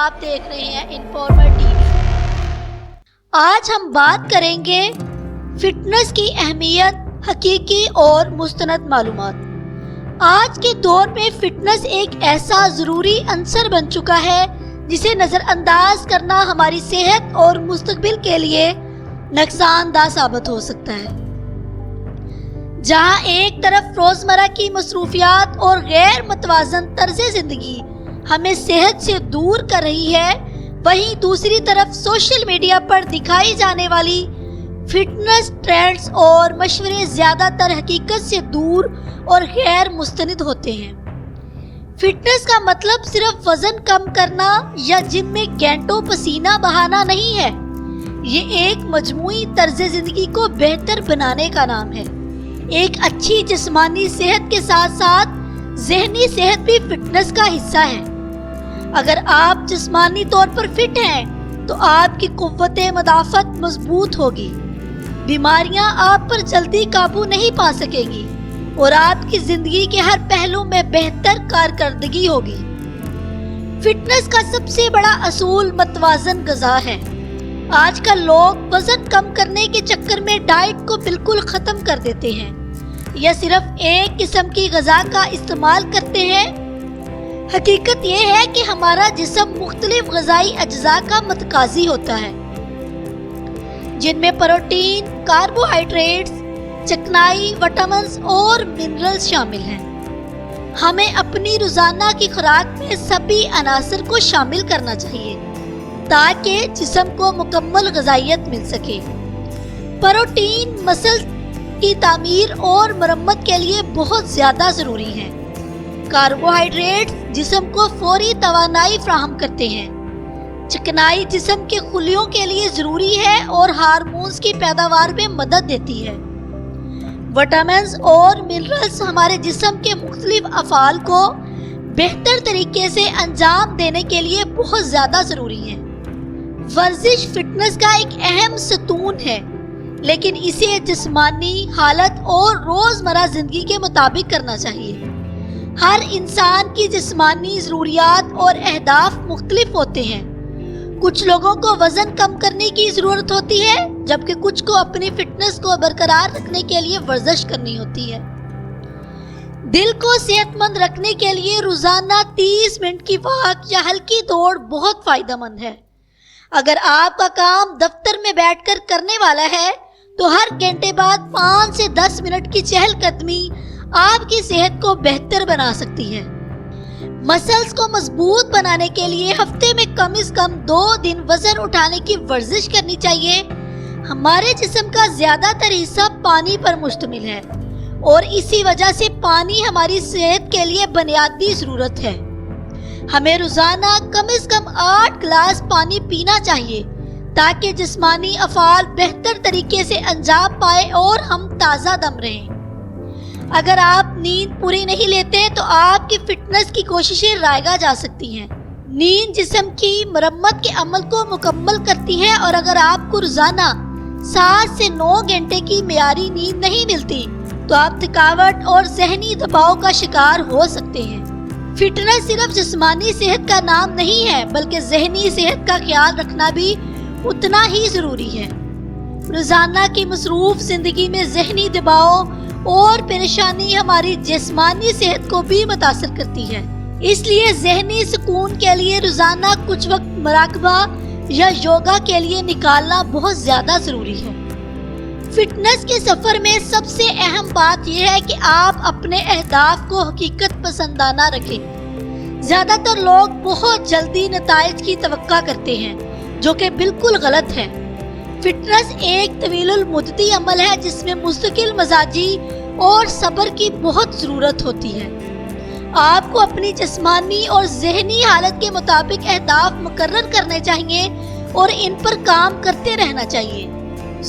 آپ دیکھ رہے ہیں انفارمر ٹی وی۔ آج ہم بات کریں گے فٹنس کی اہمیت، حقیقی اور مستند معلومات۔ آج کے دور میں فٹنس ایک ایسا ضروری عنصر بن چکا ہے جسے نظر انداز کرنا ہماری صحت اور مستقبل کے لیے نقصان دہ ثابت ہو سکتا ہے۔ جہاں ایک طرف روزمرہ کی مصروفیات اور غیر متوازن طرز زندگی ہمیں صحت سے دور کر رہی ہے، وہیں دوسری طرف سوشل میڈیا پر دکھائی جانے والی فٹنس ٹرینڈز اور مشورے زیادہ تر حقیقت سے دور اور غیر مستند ہوتے ہیں۔ فٹنس کا مطلب صرف وزن کم کرنا یا جم میں گھنٹوں پسینہ بہانا نہیں ہے، یہ ایک مجموعی طرز زندگی کو بہتر بنانے کا نام ہے۔ ایک اچھی جسمانی صحت کے ساتھ ساتھ ذہنی صحت بھی فٹنس کا حصہ ہے۔ اگر آپ جسمانی طور پر فٹ ہیں تو آپ کی قوت مدافعت مضبوط ہوگی، بیماریاں آپ پر جلدی قابو نہیں پا سکیں گی اور آپ کی زندگی کے ہر پہلو میں بہتر کارکردگی ہوگی۔ فٹنس کا سب سے بڑا اصول متوازن غذا ہے۔ آج کل لوگ وزن کم کرنے کے چکر میں ڈائٹ کو بالکل ختم کر دیتے ہیں یا صرف ایک قسم کی غذا کا استعمال کرتے ہیں۔ حقیقت یہ ہے کہ ہمارا جسم مختلف غذائی اجزاء کا متقاضی ہوتا ہے، جن میں پروٹین، کاربوہائیڈریٹس، چکنائی، وٹامنز اور منرلز شامل ہیں۔ ہمیں اپنی روزانہ کی خوراک میں سبھی عناصر کو شامل کرنا چاہیے تاکہ جسم کو مکمل غذائیت مل سکے۔ پروٹین مسلز کی تعمیر اور مرمت کے لیے بہت زیادہ ضروری ہیں۔ کاربوہائیڈریٹس جسم کو فوری توانائی فراہم کرتے ہیں۔ چکنائی جسم کے خلیوں کے لیے ضروری ہے اور ہارمونز کی پیداوار میں مدد دیتی ہے۔ وٹامنز اور منرلز ہمارے جسم کے مختلف افعال کو بہتر طریقے سے انجام دینے کے لیے بہت زیادہ ضروری ہیں۔ ورزش فٹنس کا ایک اہم ستون ہے، لیکن اسے جسمانی حالت اور روزمرہ زندگی کے مطابق کرنا چاہیے۔ ہر انسان کی جسمانی ضروریات اور اہداف مختلف ہوتے ہیں۔ کچھ لوگوں کو وزن کم کرنے کی ضرورت ہوتی ہے، جبکہ کچھ کو اپنی فٹنس کو برقرار رکھنے کے لیے ورزش کرنی ہوتی ہے۔ دل کو صحت مند رکھنے کے لیے روزانہ 30 منٹ کی واک یا ہلکی دوڑ بہت فائدہ مند ہے۔ اگر آپ کا کام دفتر میں بیٹھ کر کرنے والا ہے تو ہر گھنٹے بعد 5 سے 10 منٹ کی چہل قدمی آپ کی صحت کو بہتر بنا سکتی ہے۔ مسلز کو مضبوط بنانے کے لیے ہفتے میں کم از کم 2 دن وزن اٹھانے کی ورزش کرنی چاہیے۔ ہمارے جسم کا زیادہ تر حصہ پانی پر مشتمل ہے اور اسی وجہ سے پانی ہماری صحت کے لیے بنیادی ضرورت ہے۔ ہمیں روزانہ کم از کم 8 گلاس پانی پینا چاہیے تاکہ جسمانی افعال بہتر طریقے سے انجام پائے اور ہم تازہ دم رہیں۔ اگر آپ نیند پوری نہیں لیتے تو آپ کی فٹنس کی کوششیں رائگاں جا سکتی ہیں۔ نیند جسم کی مرمت کے عمل کو مکمل کرتی ہے اور اگر آپ کو روزانہ 7 سے 9 گھنٹے کی معیاری نیند نہیں ملتی تو آپ تھکاوٹ اور ذہنی دباؤ کا شکار ہو سکتے ہیں۔ فٹنس صرف جسمانی صحت کا نام نہیں ہے بلکہ ذہنی صحت کا خیال رکھنا بھی اتنا ہی ضروری ہے۔ روزانہ کی مصروف زندگی میں ذہنی دباؤ اور پریشانی ہماری جسمانی صحت کو بھی متاثر کرتی ہے، اس لیے ذہنی سکون کے لیے روزانہ کچھ وقت مراقبہ یا یوگا کے لیے نکالنا بہت زیادہ ضروری ہے۔ فٹنس کے سفر میں سب سے اہم بات یہ ہے کہ آپ اپنے اہداف کو حقیقت پسندانہ رکھیں۔ زیادہ تر لوگ بہت جلدی نتائج کی توقع کرتے ہیں، جو کہ بالکل غلط ہے۔ فٹنس ایک طویل المدتی عمل ہے جس میں مستقل مزاجی اور صبر کی بہت ضرورت ہوتی ہے۔ آپ کو اپنی جسمانی اور ذہنی حالت کے مطابق اہداف مقرر کرنے چاہیے اور ان پر کام کرتے رہنا چاہیے۔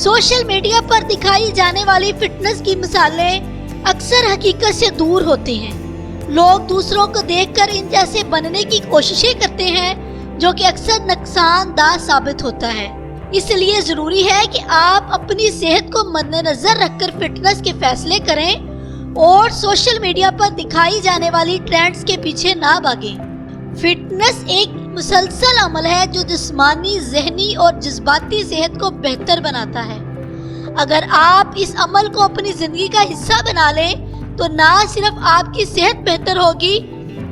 سوشل میڈیا پر دکھائی جانے والی فٹنس کی مثالیں اکثر حقیقت سے دور ہوتے ہیں۔ لوگ دوسروں کو دیکھ کر ان جیسے بننے کی کوششیں کرتے ہیں، جو کہ اکثر نقصان دہ ثابت ہوتا ہے۔ اس لیے ضروری ہے کہ آپ اپنی صحت کو مد نظر رکھ کر فٹنس کے فیصلے کریں اور سوشل میڈیا پر دکھائی جانے والی ٹرینڈز کے پیچھے نہ بھاگیں۔ فٹنس ایک مسلسل عمل ہے جو جسمانی، ذہنی اور جذباتی صحت کو بہتر بناتا ہے۔ اگر آپ اس عمل کو اپنی زندگی کا حصہ بنا لیں تو نہ صرف آپ کی صحت بہتر ہوگی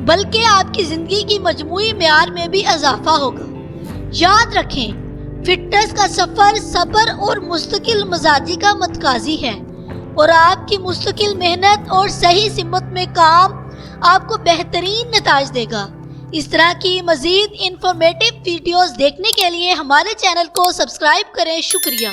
بلکہ آپ کی زندگی کی مجموعی معیار میں بھی اضافہ ہوگا۔ یاد رکھیں، فٹنس کا سفر صبر اور مستقل مزاجی کا متقاضی ہے، اور آپ کی مستقل محنت اور صحیح سمت میں کام آپ کو بہترین نتائج دے گا۔ اس طرح کی مزید انفارمیٹیو ویڈیوز دیکھنے کے لیے ہمارے چینل کو سبسکرائب کریں۔ شکریہ۔